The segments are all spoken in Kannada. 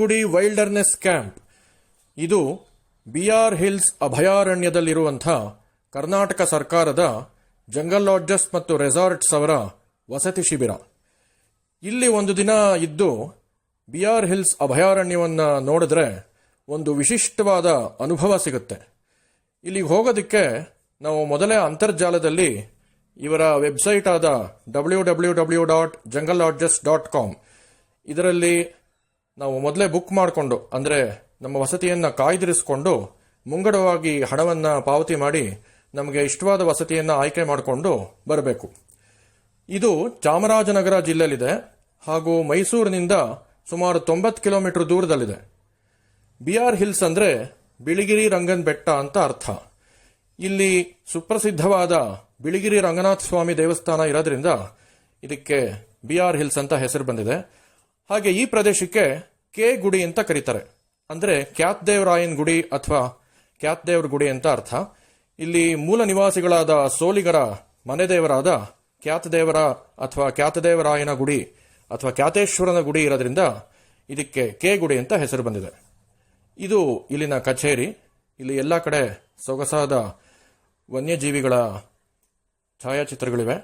ಗುಡಿ ವೈಲ್ಡರ್ನೆಸ್ ಕ್ಯಾಂಪ್. ಇದು ಬಿಆರ್ ಹಿಲ್ಸ್ ಅಭಯಾರಣ್ಯದಲ್ಲಿರುವಂಥ ಕರ್ನಾಟಕ ಸರ್ಕಾರದ ಜಂಗಲ್ ಲಾಡ್ಜಸ್ ಮತ್ತು ರೆಸಾರ್ಟ್ಸ್ ಅವರ ವಸತಿ ಶಿಬಿರ. ಇಲ್ಲಿ ಒಂದು ದಿನ ಇದ್ದು ಬಿಆರ್ ಹಿಲ್ಸ್ ಅಭಯಾರಣ್ಯವನ್ನು ನೋಡಿದ್ರೆ ಒಂದು ವಿಶಿಷ್ಟವಾದ ಅನುಭವ ಸಿಗುತ್ತೆ. ಇಲ್ಲಿಗೆ ಹೋಗೋದಕ್ಕೆ ನಾವು ಮೊದಲೇ ಅಂತರ್ಜಾಲದಲ್ಲಿ ಇವರ ವೆಬ್ಸೈಟ್ ಆದ www.jungleLodges.com ಇದರಲ್ಲಿ ನಾವು ಮೊದಲೇ ಬುಕ್ ಮಾಡಿಕೊಂಡು, ಅಂದರೆ ನಮ್ಮ ವಸತಿಯನ್ನು ಕಾಯ್ದಿರಿಸಿಕೊಂಡು ಮುಂಗಡವಾಗಿ ಹಣವನ್ನು ಪಾವತಿ ಮಾಡಿ ನಮಗೆ ಇಷ್ಟವಾದ ವಸತಿಯನ್ನು ಆಯ್ಕೆ ಮಾಡಿಕೊಂಡು ಬರಬೇಕು. ಇದು ಚಾಮರಾಜನಗರ ಜಿಲ್ಲೆಯಲ್ಲಿದೆ ಹಾಗೂ ಮೈಸೂರಿನಿಂದ ಸುಮಾರು 90 ಕಿಲೋಮೀಟರ್ ದೂರದಲ್ಲಿದೆ. ಬಿಆರ್ ಹಿಲ್ಸ್ ಅಂದರೆ ಬಿಳಿಗಿರಿ ರಂಗನ್ ಬೆಟ್ಟ ಅಂತ ಅರ್ಥ. ಇಲ್ಲಿ ಸುಪ್ರಸಿದ್ಧವಾದ ಬಿಳಿಗಿರಿ ರಂಗನಾಥ ಸ್ವಾಮಿ ದೇವಸ್ಥಾನ ಇರೋದ್ರಿಂದ ಇದಕ್ಕೆ ಬಿಆರ್ ಹಿಲ್ಸ್ ಅಂತ ಹೆಸರು ಬಂದಿದೆ. ಹಾಗೆ ಈ ಪ್ರದೇಶಕ್ಕೆ ಕೆ ಗುಡಿ ಅಂತ ಕರೀತಾರೆ, ಅಂದರೆ ಕ್ಯಾತ್ದೇವರಾಯನ್ ಗುಡಿ ಅಥವಾ ಕ್ಯಾತ್ದೇವ್ರ ಗುಡಿ ಅಂತ ಅರ್ಥ. ಇಲ್ಲಿ ಮೂಲ ನಿವಾಸಿಗಳಾದ ಸೋಲಿಗರ ಮನೆ ದೇವರಾದ ಕ್ಯಾತದೇವರ ಅಥವಾ ಕ್ಯಾತದೇವರಾಯನ ಗುಡಿ ಅಥವಾ ಕ್ಯಾತೇಶ್ವರನ ಗುಡಿ ಇರೋದ್ರಿಂದ ಇದಕ್ಕೆ ಕೆ ಗುಡಿ ಅಂತ ಹೆಸರು ಬಂದಿದೆ. ಇದು ಇಲ್ಲಿನ ಕಚೇರಿ. ಇಲ್ಲಿ ಎಲ್ಲ ಕಡೆ ಸೊಗಸಾದ ವನ್ಯಜೀವಿಗಳ ಛಾಯಾಚಿತ್ರಗಳಿವೆ.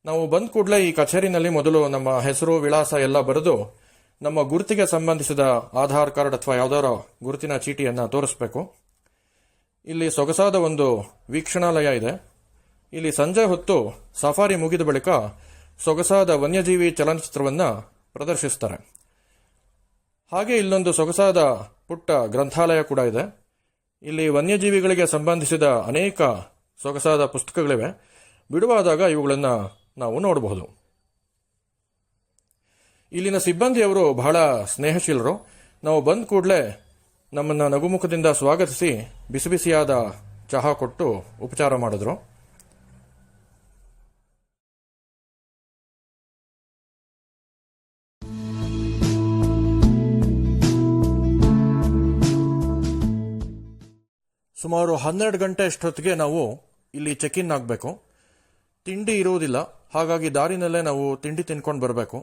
ನಾವು ಬಂದ ಕೂಡಲೇ ಈ ಕಚೇರಿನಲ್ಲಿ ಮೊದಲು ನಮ್ಮ ಹೆಸರು, ವಿಳಾಸ ಎಲ್ಲ ಬರೆದು ನಮ್ಮ ಗುರುತಿಗೆ ಸಂಬಂಧಿಸಿದ ಆಧಾರ್ ಕಾರ್ಡ್ ಅಥವಾ ಯಾವುದಾರ ಗುರುತಿನ ಚೀಟಿಯನ್ನು ತೋರಿಸಬೇಕು. ಇಲ್ಲಿ ಸೊಗಸಾದ ಒಂದು ವೀಕ್ಷಣಾಲಯ ಇದೆ. ಇಲ್ಲಿ ಸಂಜೆ ಹೊತ್ತು ಸಫಾರಿ ಮುಗಿದ ಬಳಿಕ ಸೊಗಸಾದ ವನ್ಯಜೀವಿ ಚಲನಚಿತ್ರವನ್ನು ಪ್ರದರ್ಶಿಸ್ತಾರೆ. ಹಾಗೆ ಇಲ್ಲೊಂದು ಸೊಗಸಾದ ಪುಟ್ಟ ಗ್ರಂಥಾಲಯ ಕೂಡ ಇದೆ. ಇಲ್ಲಿ ವನ್ಯಜೀವಿಗಳಿಗೆ ಸಂಬಂಧಿಸಿದ ಅನೇಕ ಸೊಗಸಾದ ಪುಸ್ತಕಗಳಿವೆ. ಬಿಡುವಾದಾಗ ಇವುಗಳನ್ನು ನಾವು ನೋಡಬಹುದು. ಇಲ್ಲಿನ ಸಿಬ್ಬಂದಿಯವರು ಬಹಳ ಸ್ನೇಹಶೀಲರು. ನಾವು ಬಂದ ಕೂಡಲೇ ನಮ್ಮನ್ನು ನಗುಮುಖದಿಂದ ಸ್ವಾಗತಿಸಿ ಬಿಸಿ ಬಿಸಿಯಾದ ಚಹಾ ಕೊಟ್ಟು ಉಪಚಾರ ಮಾಡಿದ್ರು. ಸುಮಾರು 12 ಗಂಟೆ ಅಷ್ಟೊತ್ತಿಗೆ ನಾವು ಇಲ್ಲಿ ಚೆಕ್ ಇನ್ ಆಗಬೇಕು. ತಿಂಡಿ ಇರುವುದಿಲ್ಲ, ಹಾಗಾಗಿ ದಾರಿನಲ್ಲೇ ನಾವು ತಿಂಡಿ ತಿನ್ಕೊಂಡು ಬರಬೇಕು.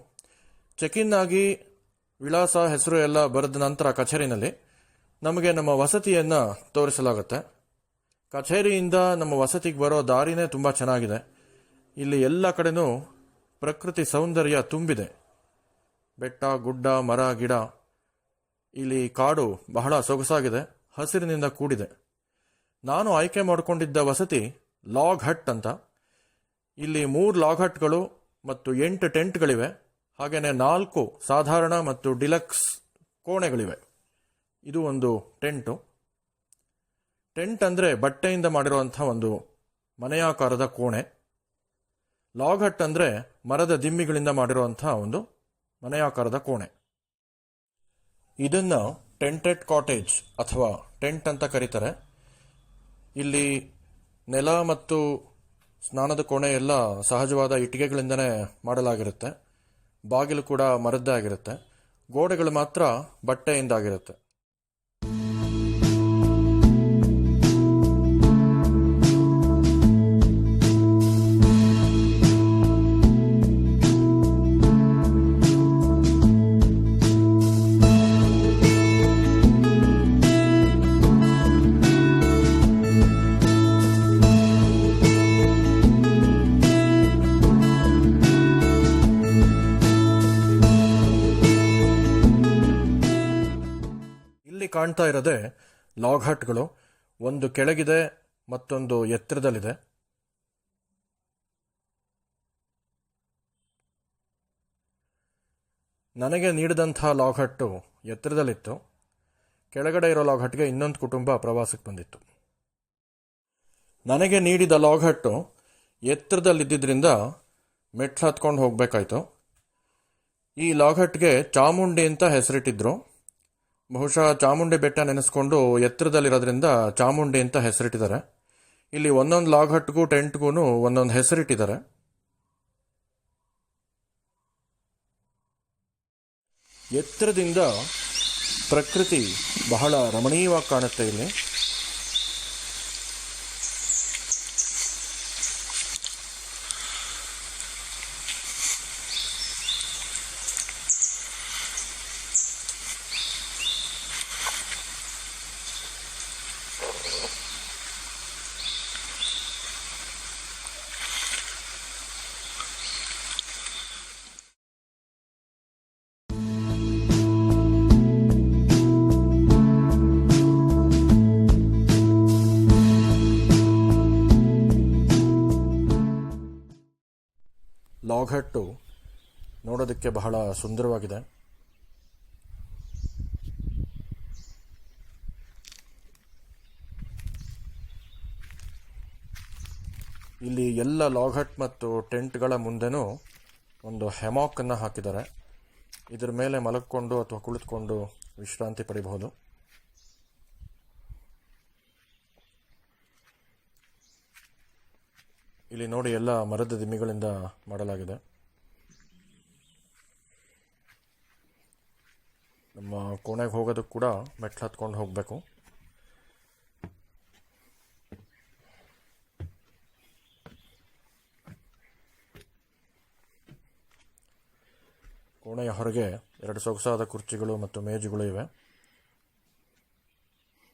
ಚೆಕ್ ಇನ್ ಆಗಿ ವಿಳಾಸ, ಹೆಸರು ಎಲ್ಲ ಬರೆದ ನಂತರ ಕಚೇರಿನಲ್ಲಿ ನಮಗೆ ನಮ್ಮ ವಸತಿಯನ್ನು ತೋರಿಸಲಾಗುತ್ತೆ. ಕಚೇರಿಯಿಂದ ನಮ್ಮ ವಸತಿಗೆ ಬರೋ ದಾರಿನೇ ತುಂಬ ಚೆನ್ನಾಗಿದೆ. ಇಲ್ಲಿ ಎಲ್ಲ ಕಡೆನೂ ಪ್ರಕೃತಿ ಸೌಂದರ್ಯ ತುಂಬಿದೆ. ಬೆಟ್ಟ, ಗುಡ್ಡ, ಮರ, ಗಿಡ. ಇಲ್ಲಿ ಕಾಡು ಬಹಳ ಸೊಗಸಾಗಿದೆ, ಹಸಿರಿನಿಂದ ಕೂಡಿದೆ. ನಾನು ಆಯ್ಕೆ ಮಾಡಿಕೊಂಡಿದ್ದ ವಸತಿ ಲಾಗ್ ಹಟ್ ಅಂತ. ಇಲ್ಲಿ 3 ಲಾಗ್ ಹಟ್ಗಳು ಮತ್ತು 8 ಟೆಂಟ್ಗಳಿವೆ. ಹಾಗೆಯೇ 4 ಸಾಧಾರಣ ಮತ್ತು ಡಿಲಕ್ಸ್ ಕೋಣೆಗಳಿವೆ. ಇದು ಒಂದು ಟೆಂಟು. ಟೆಂಟ್ ಅಂದರೆ ಬಟ್ಟೆಯಿಂದ ಮಾಡಿರುವಂಥ ಒಂದು ಮನೆಯಾಕಾರದ ಕೋಣೆ. ಲಾಗ್ ಹಟ್ ಅಂದರೆ ಮರದ ದಿಮ್ಮಿಗಳಿಂದ ಮಾಡಿರುವಂಥ ಒಂದು ಮನೆಯಾಕಾರದ ಕೋಣೆ. ಇದನ್ನು ಟೆಂಟೆಡ್ ಕಾಟೇಜ್ ಅಥವಾ ಟೆಂಟ್ ಅಂತ ಕರೀತಾರೆ. ಇಲ್ಲಿ ನೆಲ ಮತ್ತು ಸ್ನಾನದ ಕೋಣೆ ಎಲ್ಲ ಸಹಜವಾದ ಇಟ್ಟಿಗೆಗಳಿಂದನೇ ಮಾಡಲಾಗಿರುತ್ತೆ. ಬಾಗಿಲು ಕೂಡ ಮರದ್ದೇ ಆಗಿರುತ್ತೆ. ಗೋಡೆಗಳು ಮಾತ್ರ ಬಟ್ಟೆಯಿಂದಾಗಿರುತ್ತೆ. ಕಾಣ್ತಾ ಇರೋದೇ ಲಾಗ್ ಹಟ್ಗಳು. ಒಂದು ಕೆಳಗಿದೆ, ಮತ್ತೊಂದು ಎತ್ತರದಲ್ಲಿದೆ. ನನಗೆ ನೀಡಿದಂಥ ಲಾಗ್ ಹಟ್ಟು ಎತ್ತರದಲ್ಲಿತ್ತು. ಕೆಳಗಡೆ ಇರೋ ಲಾಗ್ ಹಟ್ಗೆ ಇನ್ನೊಂದು ಕುಟುಂಬ ಪ್ರವಾಸಕ್ಕೆ ಬಂದಿತ್ತು. ನನಗೆ ನೀಡಿದ ಲಾಗ್ ಹಟ್ಟು ಎತ್ತರದಲ್ಲಿದ್ದರಿಂದ ಮೆಟ್ಲು ಹತ್ಕೊಂಡು ಹೋಗಬೇಕಾಯ್ತು. ಈ ಲಾಗ್ ಹಟ್ಗೆ ಚಾಮುಂಡಿ ಅಂತ ಹೆಸರಿಟ್ಟಿದ್ರು. ಬಹುಶಃ ಚಾಮುಂಡಿ ಬೆಟ್ಟ ನೆನೆಸ್ಕೊಂಡು ಎತ್ತರದಲ್ಲಿರೋದ್ರಿಂದ ಚಾಮುಂಡಿ ಅಂತ ಹೆಸರಿಟ್ಟಿದ್ದಾರೆ. ಇಲ್ಲಿ ಒಂದೊಂದು ಲಾಗ್ ಹಟ್ಗೂ ಟೆಂಟ್ಗೂ ಒಂದೊಂದು ಹೆಸರಿಟ್ಟಿದ್ದಾರೆ. ಎತ್ತರದಿಂದ ಪ್ರಕೃತಿ ಬಹಳ ರಮಣೀಯವಾಗಿ ಕಾಣುತ್ತೆ. ಇಲ್ಲಿ ಲಾಗ್ ಹಟ್ಟು ನೋಡೋದಕ್ಕೆ ಬಹಳ ಸುಂದರವಾಗಿದೆ. ಇಲ್ಲಿ ಎಲ್ಲ ಲಾಗ್ ಹಟ್ ಮತ್ತು ಟೆಂಟ್ಗಳ ಮುಂದೆನೂ ಒಂದು ಹೆಮಾಕನ್ನು ಹಾಕಿದ್ದಾರೆ. ಇದರ ಮೇಲೆ ಮಲಗಿಕೊಂಡು ಅಥವಾ ಕುಳಿತುಕೊಂಡು ವಿಶ್ರಾಂತಿ ಪಡಿಬಹುದು. ಇಲ್ಲಿ ನೋಡಿ, ಎಲ್ಲ ಮರದ ದಿಮ್ಮಿಗಳಿಂದ ಮಾಡಲಾಗಿದೆ. ನಮ್ಮ ಕೋಣೆಗೆ ಹೋಗೋದಕ್ಕೆ ಕೂಡ ಮೆಟ್ಲು ಹತ್ಕೊಂಡು ಹೋಗಬೇಕು. ಕೋಣೆಯ ಹೊರಗೆ 2 ಸೊಗಸಾದ ಕುರ್ಚಿಗಳು ಮತ್ತು ಮೇಜುಗಳು ಇವೆ.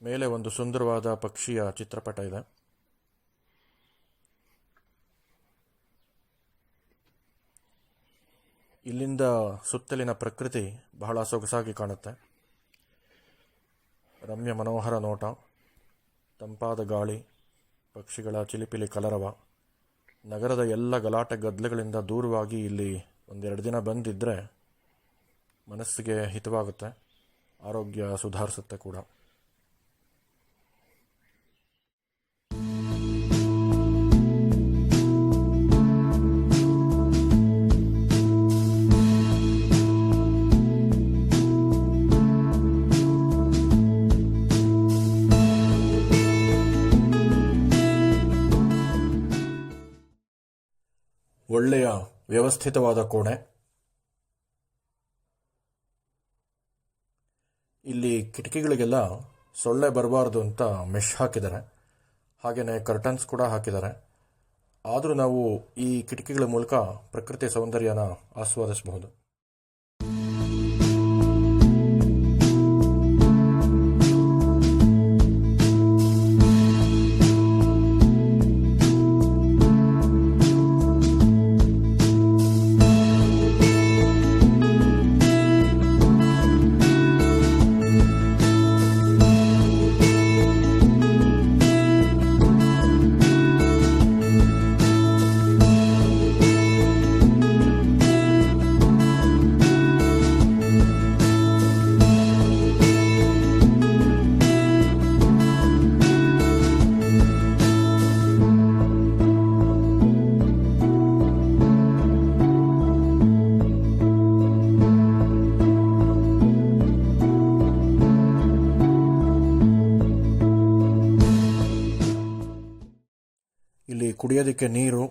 ಮೇಲೆ ಒಂದು ಸುಂದರವಾದ ಪಕ್ಷಿಯ ಚಿತ್ರಪಟ ಇದೆ. ಇಲ್ಲಿಂದ ಸುತ್ತಲಿನ ಪ್ರಕೃತಿ ಬಹಳ ಸೊಗಸಾಗಿ ಕಾಣುತ್ತೆ. ರಮ್ಯ ಮನೋಹರ ನೋಟ, ತಂಪಾದ ಗಾಳಿ, ಪಕ್ಷಿಗಳ ಚಿಲಿಪಿಲಿ ಕಲರವ. ನಗರದ ಎಲ್ಲ ಗಲಾಟೆ ಗದ್ದಲೆಗಳಿಂದ ದೂರವಾಗಿ ಇಲ್ಲಿ 1-2 ದಿನ ಬಂದಿದ್ದರೆ ಮನಸ್ಸಿಗೆ ಹಿತವಾಗುತ್ತೆ, ಆರೋಗ್ಯ ಸುಧಾರಿಸುತ್ತೆ ಕೂಡ. ಒಳ್ಳೆಯ ವ್ಯವಸ್ಥಿತವಾದ ಕೋಣೆ. ಇಲ್ಲಿ ಕಿಟಕಿಗಳಿಗೆಲ್ಲ ಸೊಳ್ಳೆ ಬರಬಾರ್ದು ಅಂತ ಮೆಶ್ ಹಾಕಿದ್ದಾರೆ. ಹಾಗೆಯೇ ಕರ್ಟನ್ಸ್ ಕೂಡ ಹಾಕಿದ್ದಾರೆ. ಆದರೂ ನಾವು ಈ ಕಿಟಕಿಗಳ ಮೂಲಕ ಪ್ರಕೃತಿ ಸೌಂದರ್ಯನ ಆಸ್ವಾದಿಸಬಹುದು. ಇಲ್ಲಿ ಕುಡಿಯೋದಕ್ಕೆ ನೀರು,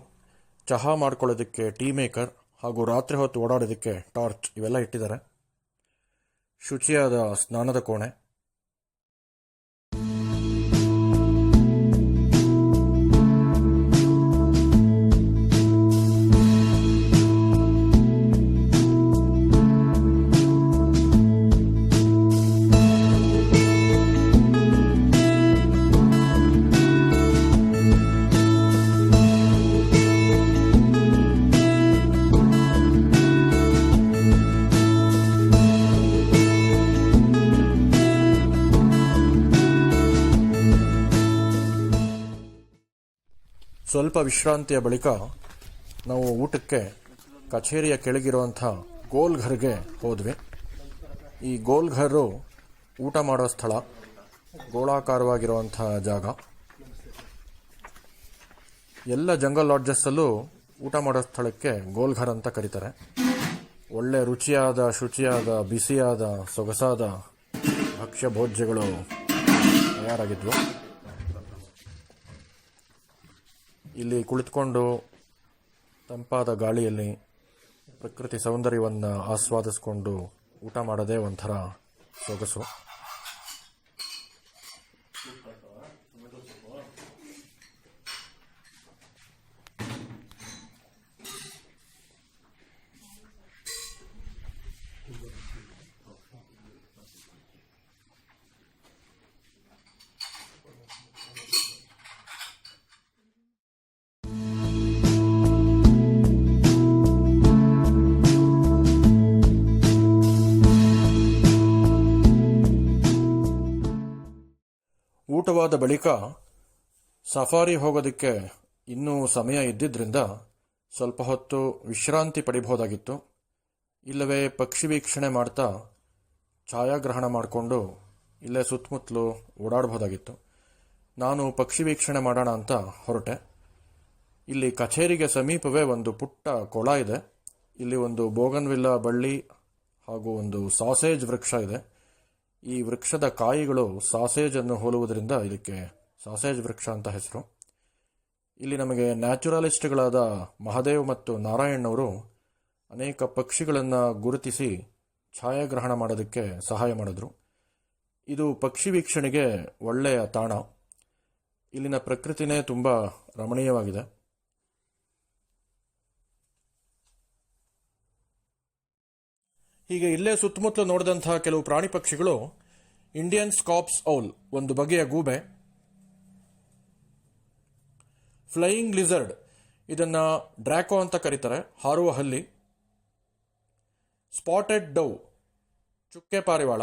ಚಹಾ ಮಾಡ್ಕೊಳ್ಳೋದಕ್ಕೆ ಟೀ ಮೇಕರ್ ಹಾಗೂ ರಾತ್ರಿ ಹೊತ್ತು ಓಡಾಡೋದಕ್ಕೆ ಟಾರ್ಚ್ ಇವೆಲ್ಲ ಇಟ್ಟಿದ್ದಾರೆ. ಶುಚಿಯಾದ ಸ್ನಾನದ ಕೋಣೆ. ಸ್ವಲ್ಪ ವಿಶ್ರಾಂತಿಯ ಬಳಿಕ ನಾವು ಊಟಕ್ಕೆ ಕಚೇರಿಯ ಕೆಳಗಿರುವಂಥ ಗೋಲ್ ಘರ್ಗೆ ಹೋದ್ವಿ. ಈ ಗೋಲ್ ಘರು ಊಟ ಮಾಡೋ ಸ್ಥಳ, ಗೋಳಾಕಾರವಾಗಿರುವಂಥ ಜಾಗ. ಎಲ್ಲ ಜಂಗಲ್ ಲಾಡ್ಜಸ್ಸಲ್ಲೂ ಊಟ ಮಾಡೋ ಸ್ಥಳಕ್ಕೆ ಗೋಲ್ ಘರ್ ಅಂತ ಕರೀತಾರೆ. ಒಳ್ಳೆ ರುಚಿಯಾದ, ಶುಚಿಯಾದ, ಬಿಸಿಯಾದ, ಸೊಗಸಾದ ಭಕ್ಷ್ಯ ಭೋಜ್ಯಗಳು ತಯಾರಾಗಿದ್ವು. ಇಲ್ಲಿ ಕುಳಿತುಕೊಂಡು ತಂಪಾದ ಗಾಳಿಯಲ್ಲಿ ಪ್ರಕೃತಿ ಸೌಂದರ್ಯವನ್ನು ಆಸ್ವಾದಿಸಿಕೊಂಡು ಊಟ ಮಾಡೋದೇ ಒಂಥರ ಸೊಗಸು. ಊಟವಾದ ಬಳಿಕ ಸಫಾರಿ ಹೋಗೋದಕ್ಕೆ ಇನ್ನೂ ಸಮಯ ಇದ್ದಿದ್ದರಿಂದ ಸ್ವಲ್ಪ ಹೊತ್ತು ವಿಶ್ರಾಂತಿ ಪಡಿಬಹುದಾಗಿತ್ತು, ಇಲ್ಲವೇ ಪಕ್ಷಿ ವೀಕ್ಷಣೆ ಮಾಡ್ತಾ ಛಾಯಾಗ್ರಹಣ ಮಾಡಿಕೊಂಡು ಇಲ್ಲೇ ಸುತ್ತಮುತ್ತಲು ಓಡಾಡಬಹುದಾಗಿತ್ತು. ನಾನು ಪಕ್ಷಿ ವೀಕ್ಷಣೆ ಮಾಡೋಣ ಅಂತ ಹೊರಟೆ. ಇಲ್ಲಿ ಕಚೇರಿಗೆ ಸಮೀಪವೇ ಒಂದು ಪುಟ್ಟ ಕೊಳ ಇದೆ. ಇಲ್ಲಿ ಒಂದು ಬೋಗನ್ವಿಲ್ಲಾ ಬಳ್ಳಿ ಹಾಗೂ ಒಂದು ಸಾಸೇಜ್ ವೃಕ್ಷ ಇದೆ. ಈ ವೃಕ್ಷದ ಕಾಯಿಗಳು ಸಾಸೇಜನ್ನು ಹೋಲುವುದರಿಂದ ಇದಕ್ಕೆ ಸಾಸೇಜ್ ವೃಕ್ಷ ಅಂತ ಹೆಸರು. ಇಲ್ಲಿ ನಮಗೆ ನ್ಯಾಚುರಲಿಸ್ಟ್ಗಳಾದ ಮಹಾದೇವ್ ಮತ್ತು ನಾರಾಯಣ್ ಅವರು ಅನೇಕ ಪಕ್ಷಿಗಳನ್ನು ಗುರುತಿಸಿ ಛಾಯಾಗ್ರಹಣ ಮಾಡೋದಕ್ಕೆ ಸಹಾಯ ಮಾಡಿದ್ರು. ಇದು ಪಕ್ಷಿ ವೀಕ್ಷಣೆಗೆ ಒಳ್ಳೆಯ ತಾಣ. ಇಲ್ಲಿನ ಪ್ರಕೃತಿನೇ ತುಂಬ ರಮಣೀಯವಾಗಿದೆ. ಹೀಗೆ ಇಲ್ಲೇ ಸುತ್ತಮುತ್ತಲು ನೋಡಿದಂತಹ ಕೆಲವು ಪ್ರಾಣಿ ಪಕ್ಷಿಗಳು ಇಂಡಿಯನ್ ಸ್ಕಾಪ್ಸ್ ಔಲ್, ಒಂದು ಬಗೆಯ ಗೂಬೆ. ಫ್ಲೈಯಿಂಗ್ ಲಿಸರ್ಡ್, ಇದನ್ನ ಡ್ರ್ಯಾಕೋ ಅಂತ ಕರೀತಾರೆ, ಹಾರುವ ಹಲ್ಲಿ. ಸ್ಪಾಟೆಡ್ ಡವ್, ಚುಕ್ಕೆ ಪಾರಿವಾಳ.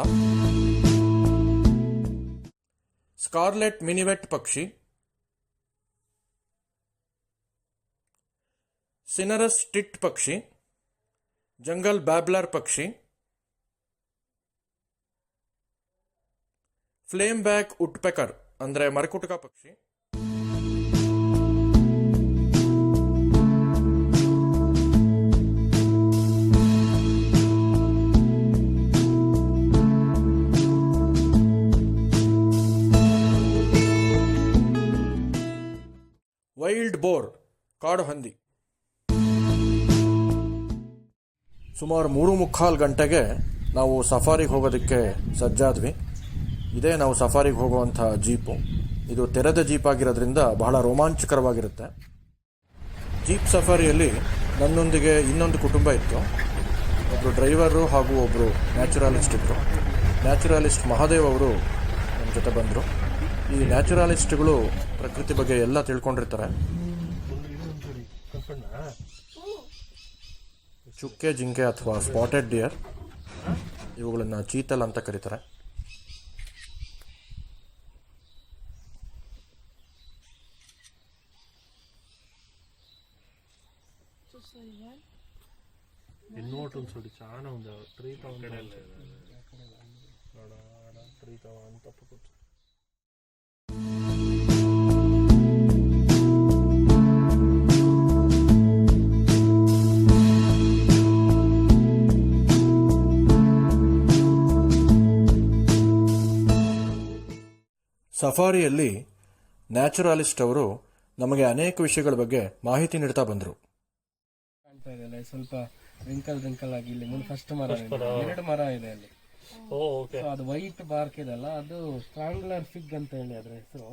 ಸ್ಕಾರ್ಲೆಟ್ ಮಿನಿವೆಟ್ ಪಕ್ಷಿ. ಸಿನರಸ್ ಟಿಟ್ ಪಕ್ಷಿ. ಜಂಗಲ್ ಬ್ಯಾಬ್ಲರ್ ಪಕ್ಷಿ. ಫ್ಲೇಮ್ ಬ್ಯಾಕ್ ಉಡ್ಪೆಕರ್ ಅಂದರೆ ಮರಕುಟುಕ ಪಕ್ಷಿ. ವೈಲ್ಡ್ ಬೋರ್, ಕಾಡು ಹಂದಿ. ಸುಮಾರು 3:45 ಗಂಟೆಗೆ ನಾವು ಸಫಾರಿಗೆ ಹೋಗೋದಕ್ಕೆ ಸಜ್ಜಾದ್ವಿ. ಇದೇ ನಾವು ಸಫಾರಿಗೆ ಹೋಗುವಂಥ ಜೀಪು. ಇದು ತೆರೆದ ಜೀಪ್ ಆಗಿರೋದ್ರಿಂದ ಬಹಳ ರೋಮಾಂಚಕರವಾಗಿರುತ್ತೆ. ಜೀಪ್ ಸಫಾರಿಯಲ್ಲಿ ನನ್ನೊಂದಿಗೆ ಇನ್ನೊಂದು ಕುಟುಂಬ ಇತ್ತು. ಒಬ್ಬರು ಡ್ರೈವರು ಹಾಗೂ ಒಬ್ಬರು ನ್ಯಾಚುರಾಲಿಸ್ಟ್ ಇದ್ದರು. ನ್ಯಾಚುರಾಲಿಸ್ಟ್ ಮಹಾದೇವ್ ಅವರು ನಮ್ಮ ಜೊತೆ ಬಂದರು. ಈ ನ್ಯಾಚುರಾಲಿಸ್ಟ್ಗಳು ಪ್ರಕೃತಿ ಬಗ್ಗೆ ಎಲ್ಲ ತಿಳ್ಕೊಂಡಿರ್ತಾರೆ. ಚುಕ್ಕೆ ಜಿಂಕೆ ಅಥವಾ ಸ್ಪಾಟೆಡ್ ಡಿಯರ್, ಇವುಗಳನ್ನು ಚೀತಲ್ ಅಂತ ಕರೀತಾರೆ. ಸಫಾರಿಯಲ್ಲಿ ನ್ಯಾಚುರಾಲಿಸ್ಟ್ ಅವರು ನಮಗೆ ಅನೇಕ ವಿಷಯಗಳ ಬಗ್ಗೆ ಮಾಹಿತಿ ನೀಡ್ತಾ ಬಂದರು. ಕಾಣ್ತಾ ಇದೆ ಸ್ವಲ್ಪ ರಿಂಕಲ್ ಆಗಿ ಇಲ್ಲಿ ಮುಂದೆ ಫಸ್ಟ್ ಮರ ಇದೆ, 2 ಮರ ಇದೆ ಅಲ್ಲಿ. ಅದು ವೈಟ್ ಬಾರ್ಕ್ ಇದೆಲ್ಲ, ಅದು ಸ್ಟ್ರಾಂಗ್ಲರ್ ಫಿಗ್ ಅಂತ ಹೇಳಿ ಅದ್ರ ಹೆಸರು.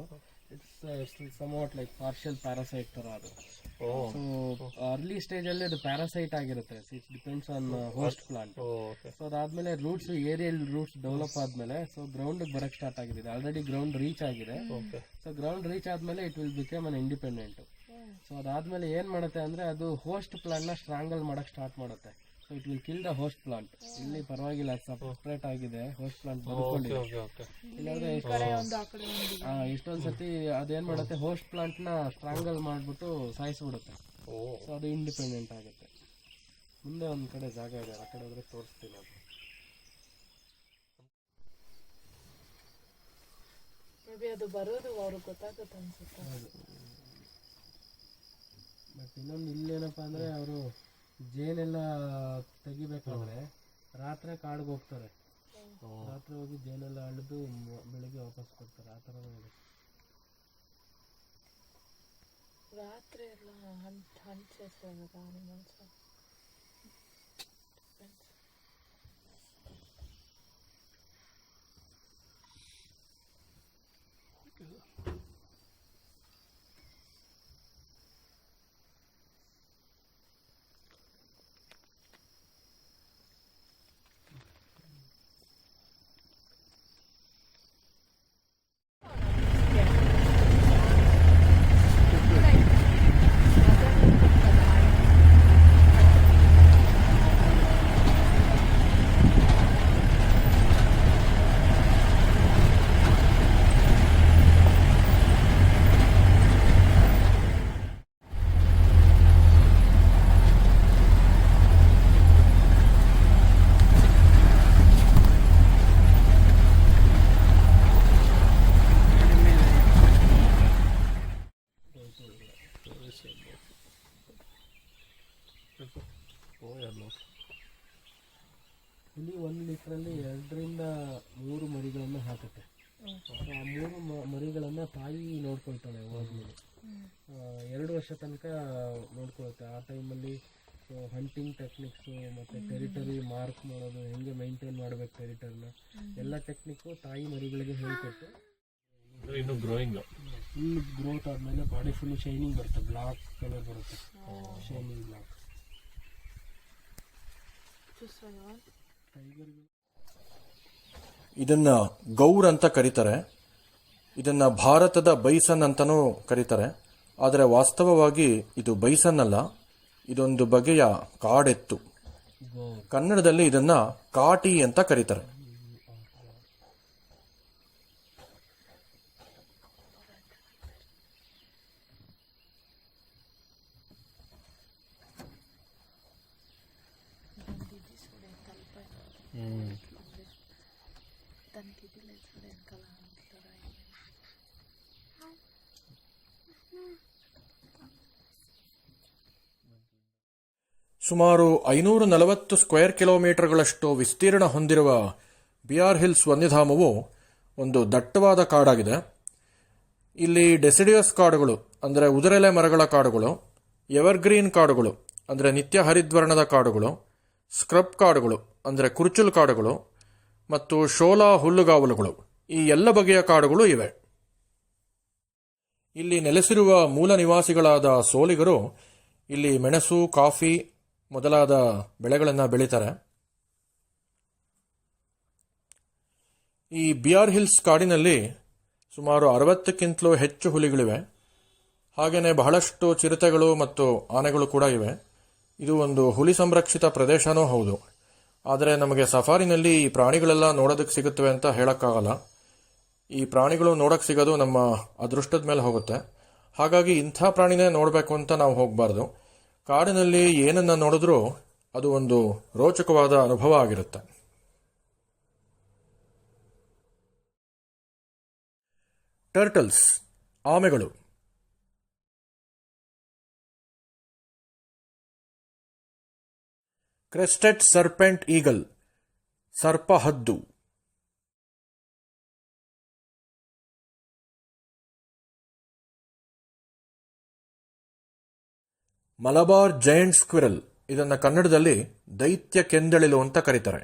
ಇಟ್ಸ್ ಸಮವಾಟ್ ಲೈಕ್ ಪಾರ್ಷಿಯಲ್ ಪ್ಯಾರಾಸೈಟ್ ತರ ಅದು. ಸೊ ಅರ್ಲಿ ಸ್ಟೇಜ್ ಅಲ್ಲಿ ಅದು ಪ್ಯಾರಾಸೈಟ್ ಆಗಿರುತ್ತೆ. It depends on host plant. So ಅದಾದ್ಮೇಲೆ ರೂಟ್ಸ್, ಏರಿಯಲ್ ರೂಟ್ಸ್ ಡೆವಲಪ್ ಆದ್ಮೇಲೆ ಸೊ ಗ್ರೌಂಡ್ ಬರಕ್ ಸ್ಟಾರ್ಟ್ ಆಗಿದೆ. ಆಲ್ರೆಡಿ ಗ್ರೌಂಡ್ ರೀಚ್ ಆಗಿದೆ. ಸೊ ಗ್ರೌಂಡ್ ರೀಚ್ ಆದ್ಮೇಲೆ it will become an independent. So ಅದಾದ್ಮೇಲೆ ಏನ್ ಮಾಡುತ್ತೆ ಅಂದ್ರೆ ಅದು ಹೋಸ್ಟ್ ಪ್ಲಾಂಟ್ ನ ಸ್ಟ್ರಾಂಗಲ್ ಮಾಡಕ್ ಸ್ಟಾರ್ಟ್ ಮಾಡುತ್ತೆ. So it will kill the host plant. ಇಲ್ಲಿ ಪರವಾಗಿಲ್ಲ, ಸಪರೇಟ್ ಆಗಿದೆ, ಹೋಸ್ಟ್ ಪ್ಲಾಂಟ್ ಬದುಕೊಂಡಿದೆ. ಇಲ್ಲಾಂದ್ರೆ ಎಷ್ಟೊಂದ್ ಸತಿ ಅದೇನ್ ಮಾಡುತ್ತೆ, ಹೋಸ್ಟ್ ಪ್ಲಾಂಟ್ ನ ಸ್ಟ್ರಾಂಗಲ್ ಮಾಡ್ಬಿಟ್ಟು ಸಾಯಿಸ್ಬಿಡುತ್ತೆ. ಸೊ ಅದು ಇಂಡಿಪೆಂಡೆಂಟ್ ಆಗುತ್ತೆ. ಮುಂದೆ ಒಂದ್ ಕಡೆ ಜಾಗ ಇದೆ, ಆ ಕಡೆ ಹೋದ್ರೆ ತೋರಿಸ್ತೀನಿ. ಅದು ಬರೋದು ಅವ್ರಿಗೆ ಗೊತ್ತಾಗುತ್ತೆ ಅನ್ಸುತ್ತೆ. ಬಟ್ ಇನ್ನೊಂದು ಇಲ್ಲೇನಪ್ಪ ಅಂದ್ರೆ ಅವರು ಜೇನೆಲ್ಲ ತೆಗಿಬೇಕಾದ್ರೆ ರಾತ್ರಿ ಕಾಡಿಗೆ ಹೋಗ್ತಾರೆ. ರಾತ್ರಿ ಹೋಗಿ ಜೇನೆಲ್ಲ ಅಳೆದು ಬೆಳಿಗ್ಗೆ ವಾಪಸ್ ಕೊಡ್ತಾರೆ. ಆ ಥರ ರಾತ್ರಿ ಎಲ್ಲ ಹಂಚೇಸ್ತಾಗ ಅನಿಮಲ್ಸ್. ಲೀಟ್ರಲ್ಲಿ 2 ರಿಂದ 3 ಮರಿಗಳನ್ನು ಹಾಕುತ್ತೆ. ಆ 3 ಮರಿಗಳನ್ನು ತಾಯಿ ನೋಡ್ಕೊಳ್ತಾಳೆ ಯಾವಾಗಲೂ. 2 ವರ್ಷ ತನಕ ನೋಡ್ಕೊಳುತ್ತೆ. ಆ ಟೈಮಲ್ಲಿ ಹಂಟಿಂಗ್ ಟೆಕ್ನಿಕ್ಸು ಮತ್ತು ಟೆರಿಟರಿ ಮಾರ್ಕ್ ಮಾಡೋದು, ಹೆಂಗೆ ಮೈಂಟೈನ್ ಮಾಡಬೇಕು ಟೆರಿಟರಿನ, ಎಲ್ಲ ಟೆಕ್ನಿಕ್ಕು ತಾಯಿ ಮರಿಗಳಿಗೆ ಹೇಳ್ಕೊಟ್ಟು ಇನ್ನು ಗ್ರೋಯಿಂಗ್ ಫುಲ್ ಗ್ರೋತ್ ಆದಮೇಲೆ ಬಾಡಿ ಫುಲ್ ಶೈನಿಂಗ್ ಬರುತ್ತೆ, ಬ್ಲಾಕ್ ಕಲರ್ ಬರುತ್ತೆ, ಶೈನಿಂಗ್ ಬ್ಲಾಕ್. ಇದನ್ನ ಗೌರ್ ಅಂತ ಕರೀತಾರೆ. ಇದನ್ನ ಭಾರತದ ಬೈಸನ್ ಅಂತಲೂ ಕರೀತಾರೆ. ಆದರೆ ವಾಸ್ತವವಾಗಿ ಇದು ಬೈಸನ್ ಅಲ್ಲ, ಇದೊಂದು ಬಗೆಯ ಕಾಡೆತ್ತು. ಕನ್ನಡದಲ್ಲಿ ಇದನ್ನ ಕಾಟಿ ಅಂತ ಕರೀತಾರೆ. ಸುಮಾರು 540 ಸ್ಕ್ವೇರ್ ಕಿಲೋಮೀಟರ್ಗಳಷ್ಟು ವಿಸ್ತೀರ್ಣ ಹೊಂದಿರುವ ಬಿಆರ್ ಹಿಲ್ಸ್ ವನ್ಯಧಾಮವು ಒಂದು ದಟ್ಟವಾದ ಕಾಡಾಗಿದೆ. ಇಲ್ಲಿ ಡೆಸಿಡಿಯಸ್ ಕಾಡುಗಳು ಅಂದರೆ ಉದುರೆಲೆ ಮರಗಳ ಕಾಡುಗಳು, ಎವರ್ಗ್ರೀನ್ ಕಾಡುಗಳು ಅಂದರೆ ನಿತ್ಯ ಹರಿದ್ವರ್ಣದ ಕಾಡುಗಳು, ಸ್ಕ್ರಬ್ ಕಾಡುಗಳು ಅಂದರೆ ಕುರುಚುಲ್ ಕಾಡುಗಳು ಮತ್ತು ಶೋಲಾ ಹುಲ್ಲುಗಾವಲುಗಳು, ಈ ಎಲ್ಲ ಬಗೆಯ ಕಾಡುಗಳು ಇವೆ. ಇಲ್ಲಿ ನೆಲೆಸಿರುವ ಮೂಲ ನಿವಾಸಿಗಳಾದ ಸೋಲಿಗರು ಇಲ್ಲಿ ಮೆಣಸು, ಕಾಫಿ ಮೊದಲಾದ ಬೆಳೆಗಳನ್ನು ಬೆಳೀತಾರೆ. ಈ ಬಿಆರ್ ಹಿಲ್ಸ್ ಕಾಡಿನಲ್ಲಿ ಸುಮಾರು 60ಕ್ಕಿಂತಲೂ ಹೆಚ್ಚು ಹುಲಿಗಳಿವೆ. ಹಾಗೆಯೇ ಬಹಳಷ್ಟು ಚಿರತೆಗಳು ಮತ್ತು ಆನೆಗಳು ಕೂಡ ಇವೆ. ಇದು ಒಂದು ಹುಲಿ ಸಂರಕ್ಷಿತ ಪ್ರದೇಶನೂ ಹೌದು. ಆದರೆ ನಮಗೆ ಸಫಾರಿನಲ್ಲಿ ಈ ಪ್ರಾಣಿಗಳೆಲ್ಲ ನೋಡೋದಕ್ಕೆ ಸಿಗುತ್ತವೆ ಅಂತ ಹೇಳೋಕ್ಕಾಗಲ್ಲ. ಈ ಪ್ರಾಣಿಗಳು ನೋಡೋಕ್ಕೆ ಸಿಗೋದು ನಮ್ಮ ಅದೃಷ್ಟದ ಮೇಲೆ ಹೋಗುತ್ತೆ. ಹಾಗಾಗಿ ಇಂಥ ಪ್ರಾಣಿನೇ ನೋಡಬೇಕು ಅಂತ ನಾವು ಹೋಗಬಾರ್ದು. ಕಾಡಿನಲ್ಲಿ ಏನನ್ನ ನೋಡಿದ್ರೂ ಅದು ಒಂದು ರೋಚಕವಾದ ಅನುಭವ ಆಗಿರುತ್ತೆ. ಟರ್ಟಲ್ಸ್, ಆಮೆಗಳು. ಕ್ರೆಸ್ಟೆಡ್ ಸರ್ಪೆಂಟ್ ಈಗಲ್, ಸರ್ಪಹದ್ದು. ಮಲಬಾರ್ ಜೈಂಟ್ ಸ್ಕ್ವಿರಲ್, ಇದನ್ನು ಕನ್ನಡದಲ್ಲಿ ದೈತ್ಯ ಕೆಂದೆಳಿಲು ಅಂತ ಕರೀತಾರೆ.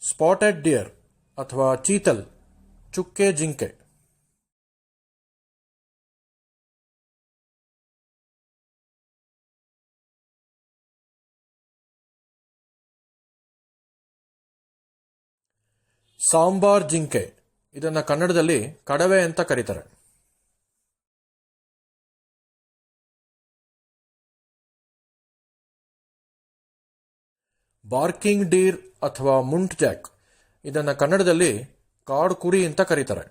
ಸ್ಪಾಟೆಡ್ ಡಿಯರ್ ಅಥವಾ ಚೀತಲ್, ಚುಕ್ಕೆ ಜಿಂಕೆ. ಸಾಂಬಾರ್ ಜಿಂಕೆ, ಇದನ್ನು ಕನ್ನಡದಲ್ಲಿ ಕಡವೆ ಅಂತ ಕರೀತಾರೆ. ಬಾರ್ಕಿಂಗ್ ಡೀರ್ ಅಥವಾ ಮುಂಟ್ ಜಾಕ್, ಇದನ್ನು ಕನ್ನಡದಲ್ಲಿ ಕಾಡು ಕುರಿ ಅಂತ ಕರೀತಾರೆ.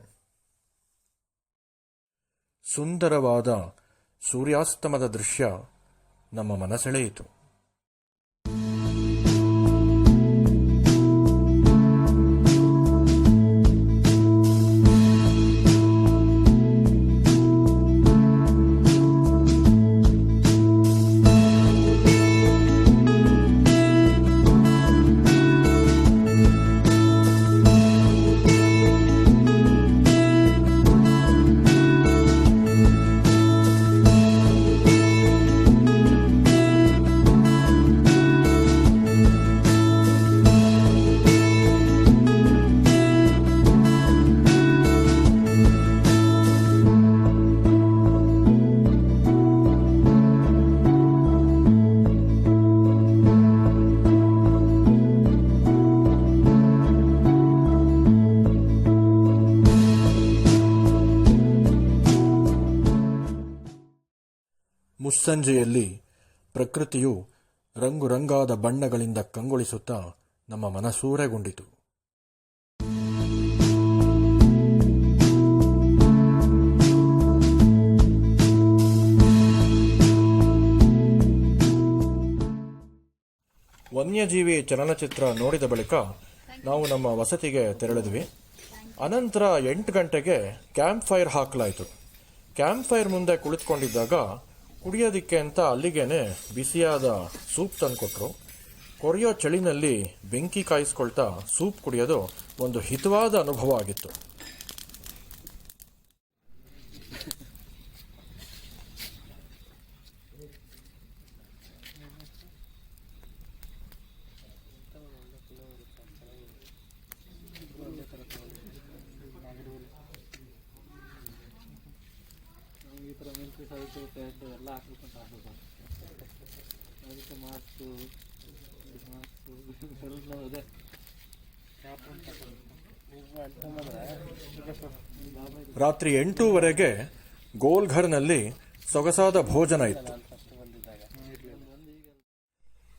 ಸುಂದರವಾದ ಸೂರ್ಯಾಸ್ತಮದ ದೃಶ್ಯ ನಮ್ಮ ಮನಸೆಳೆಯಿತು. ಮುಸ್ಸಂಜೆಯಲ್ಲಿ ಪ್ರಕೃತಿಯು ರಂಗುರಂಗಾದ ಬಣ್ಣಗಳಿಂದ ಕಂಗೊಳಿಸುತ್ತಾ ನಮ್ಮ ಮನಸೂರೆಗೊಂಡಿತು. ವನ್ಯಜೀವಿ ಚಲನಚಿತ್ರ ನೋಡಿದ ಬಳಿಕ ನಾವು ನಮ್ಮ ವಸತಿಗೆ ತೆರಳಿದ್ವಿ. ಅನಂತರ 8 ಗಂಟೆಗೆ ಕ್ಯಾಂಪ್ ಫೈರ್ ಹಾಕಲಾಯಿತು. ಕ್ಯಾಂಪ್ ಫೈರ್ ಮುಂದೆ ಕುಳಿತುಕೊಂಡಿದ್ದಾಗ ಕುಡಿಯೋದಿಕ್ಕೆ ಅಂತ ಅಲ್ಲಿಗೇನೆ ಬಿಸಿಯಾದ ಸೂಪ್ ತಂದುಕೊಟ್ರು. ಕೊರೆಯೋ ಚಳಿನಲ್ಲಿ ಬೆಂಕಿ ಕಾಯಿಸ್ಕೊಳ್ತಾ ಸೂಪ್ ಕುಡಿಯೋದು ಒಂದು ಹಿತವಾದ ಅನುಭವ ಆಗಿತ್ತು. ಎಲ್ಲ ಹಾಕ್ಬೇಕಂತ ಅದಕ್ಕೆ ಮಾಸ್ಕು ಸ್ವಲ್ಪ ಇದೆ. ರಾತ್ರಿ 8:00ವರೆಗೆ ಗೋಲ್ಘರ್ನಲ್ಲಿ ಸೊಗಸಾದ ಭೋಜನ ಇತ್ತು.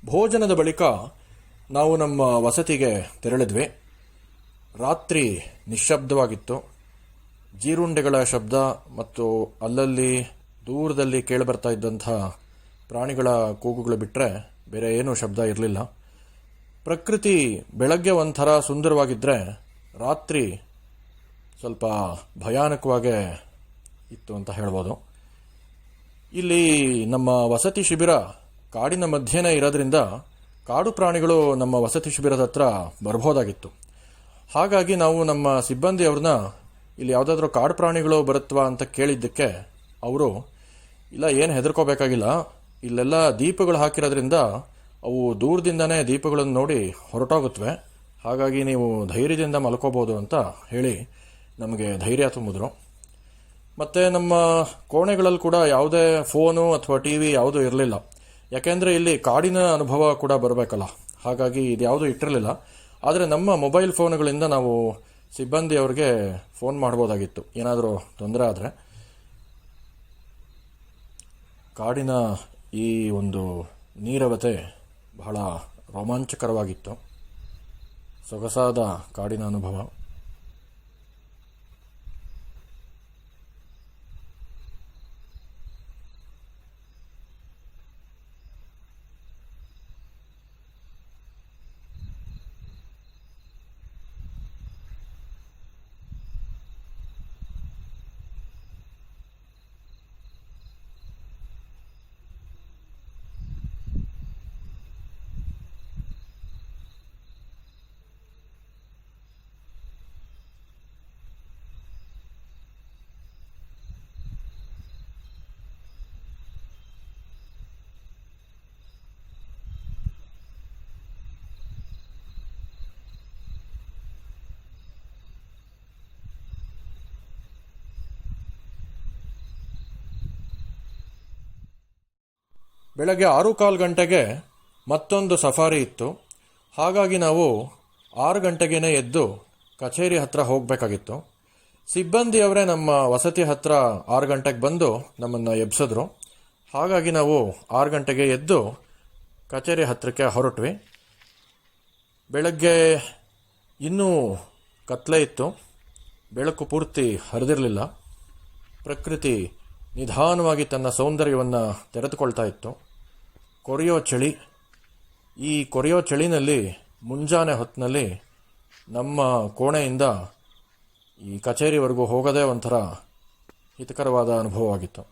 ಭೋಜನದ ಬಳಿಕ ನಾವು ನಮ್ಮ ವಸತಿಗೆ ತೆರಳಿದ್ವಿ. ರಾತ್ರಿ ನಿಶ್ಶಬ್ದವಾಗಿತ್ತು. ಜೀರುಂಡೆಗಳ ಶಬ್ದ ಮತ್ತು ಅಲ್ಲಲ್ಲಿ ದೂರದಲ್ಲಿ ಕೇಳಿಬರ್ತಾ ಇದ್ದಂಥ ಪ್ರಾಣಿಗಳ ಕೂಗುಗಳು ಬಿಟ್ಟರೆ ಬೇರೆ ಏನೂ ಶಬ್ದ ಇರಲಿಲ್ಲ. ಪ್ರಕೃತಿ ಬೆಳಗ್ಗೆ ಒಂಥರ ಸುಂದರವಾಗಿದ್ದರೆ ರಾತ್ರಿ ಸ್ವಲ್ಪ ಭಯಾನಕವಾಗೇ ಇತ್ತು ಅಂತ ಹೇಳ್ಬೋದು. ಇಲ್ಲಿ ನಮ್ಮ ವಸತಿ ಶಿಬಿರ ಕಾಡಿನ ಮಧ್ಯೆನೇ ಇರೋದ್ರಿಂದ ಕಾಡು ಪ್ರಾಣಿಗಳು ನಮ್ಮ ವಸತಿ ಶಿಬಿರದ ಹತ್ರ ಬರ್ಬೋದಾಗಿತ್ತು. ಹಾಗಾಗಿ ನಾವು ನಮ್ಮ ಸಿಬ್ಬಂದಿಯವ್ರನ್ನ ಇಲ್ಲಿ ಯಾವುದಾದ್ರೂ ಕಾಡು ಪ್ರಾಣಿಗಳು ಬರುತ್ತವಾ ಅಂತ ಕೇಳಿದ್ದಕ್ಕೆ ಅವರು ಇಲ್ಲ, ಏನು ಹೆದರ್ಕೋಬೇಕಾಗಿಲ್ಲ, ಇಲ್ಲೆಲ್ಲ ದೀಪಗಳು ಹಾಕಿರೋದ್ರಿಂದ ಅವು ದೂರದಿಂದನೇ ದೀಪಗಳನ್ನು ನೋಡಿ ಹೊರಟೋಗುತ್ತವೆ, ಹಾಗಾಗಿ ನೀವು ಧೈರ್ಯದಿಂದ ಮಲ್ಕೋಬೋದು ಅಂತ ಹೇಳಿ ನಮಗೆ ಧೈರ್ಯ ತುಂಬಿದ್ರು. ಮತ್ತು ನಮ್ಮ ಕೋಣೆಗಳಲ್ಲಿ ಕೂಡ ಯಾವುದೇ ಫೋನು ಅಥವಾ ಟಿ ವಿ ಯಾವುದೂ ಇರಲಿಲ್ಲ. ಯಾಕೆಂದರೆ ಇಲ್ಲಿ ಕಾಡಿನ ಅನುಭವ ಕೂಡ ಬರಬೇಕಲ್ಲ, ಹಾಗಾಗಿ ಇದು ಯಾವುದೂ ಇಟ್ಟಿರಲಿಲ್ಲ. ಆದರೆ ನಮ್ಮ ಮೊಬೈಲ್ ಫೋನುಗಳಿಂದ ನಾವು ಸಿಬ್ಬಂದಿಯವ್ರಿಗೆ ಫೋನ್ ಮಾಡ್ಬೋದಾಗಿತ್ತು ಏನಾದರೂ ತೊಂದರೆ ಆದರೆ. ಕಾಡಿನ ಈ ಒಂದು ನೀರವತೆ ಬಹಳ ರೋಮಾಂಚಕರವಾಗಿತ್ತು. ಸೊಗಸಾದ ಕಾಡಿನ ಅನುಭವ. ಬೆಳಗ್ಗೆ 6:15 ಗಂಟೆಗೆ ಮತ್ತೊಂದು ಸಫಾರಿ ಇತ್ತು. ಹಾಗಾಗಿ ನಾವು 6 ಗಂಟೆಗೇ ಎದ್ದು ಕಚೇರಿ ಹತ್ರ ಹೋಗಬೇಕಾಗಿತ್ತು. ಸಿಬ್ಬಂದಿಯವರೇ ನಮ್ಮ ವಸತಿ ಹತ್ರ 6 ಗಂಟೆಗೆ ಬಂದು ನಮ್ಮನ್ನು ಎಬ್ಸಿದ್ರು. ಹಾಗಾಗಿ ನಾವು 6 ಗಂಟೆಗೆ ಎದ್ದು ಕಚೇರಿ ಹತ್ರಕ್ಕೆ ಹೊರಟ್ವಿ. ಬೆಳಗ್ಗೆ ಇನ್ನೂ ಕತ್ಲೆ ಇತ್ತು, ಬೆಳಕು ಪೂರ್ತಿ ಹರಿದಿರಲಿಲ್ಲ. ಪ್ರಕೃತಿ ನಿಧಾನವಾಗಿ ತನ್ನ ಸೌಂದರ್ಯವನ್ನು ತೆರೆದುಕೊಳ್ತಾ ಇತ್ತು. ಕೊರೆಯೋ ಚಳಿ. ಈ ಕೊರೆಯೋ ಚಳಿನಲ್ಲಿ ಮುಂಜಾನೆ ಹೊತ್ತಿನಲ್ಲಿ ನಮ್ಮ ಕೋಣೆಯಿಂದ ಈ ಕಚೇರಿವರೆಗೂ ಹೋಗೋದೇ ಒಂಥರ ಹಿತಕರವಾದ ಅನುಭವವಾಗಿತ್ತು.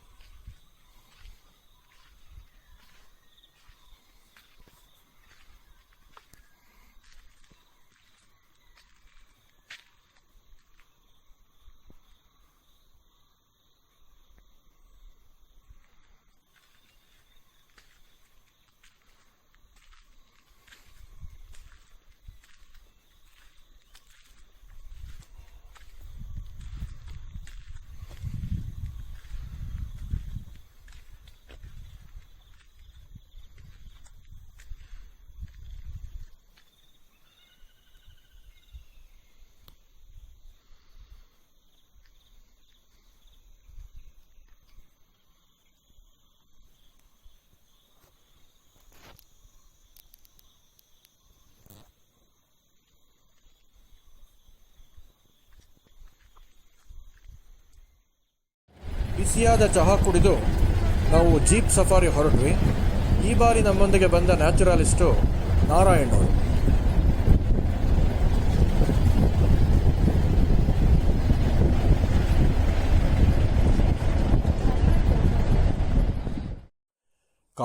ಬಿಸಿಯಾದ ಚಹಾ ಕುಡಿದು ನಾವು ಜೀಪ್ ಸಫಾರಿ ಹೊರಟ್ವಿ. ಈ ಬಾರಿ ನಮ್ಮೊಂದಿಗೆ ಬಂದ ನ್ಯಾಚುರಲಿಸ್ಟು ನಾರಾಯಣ್ ಅವರು.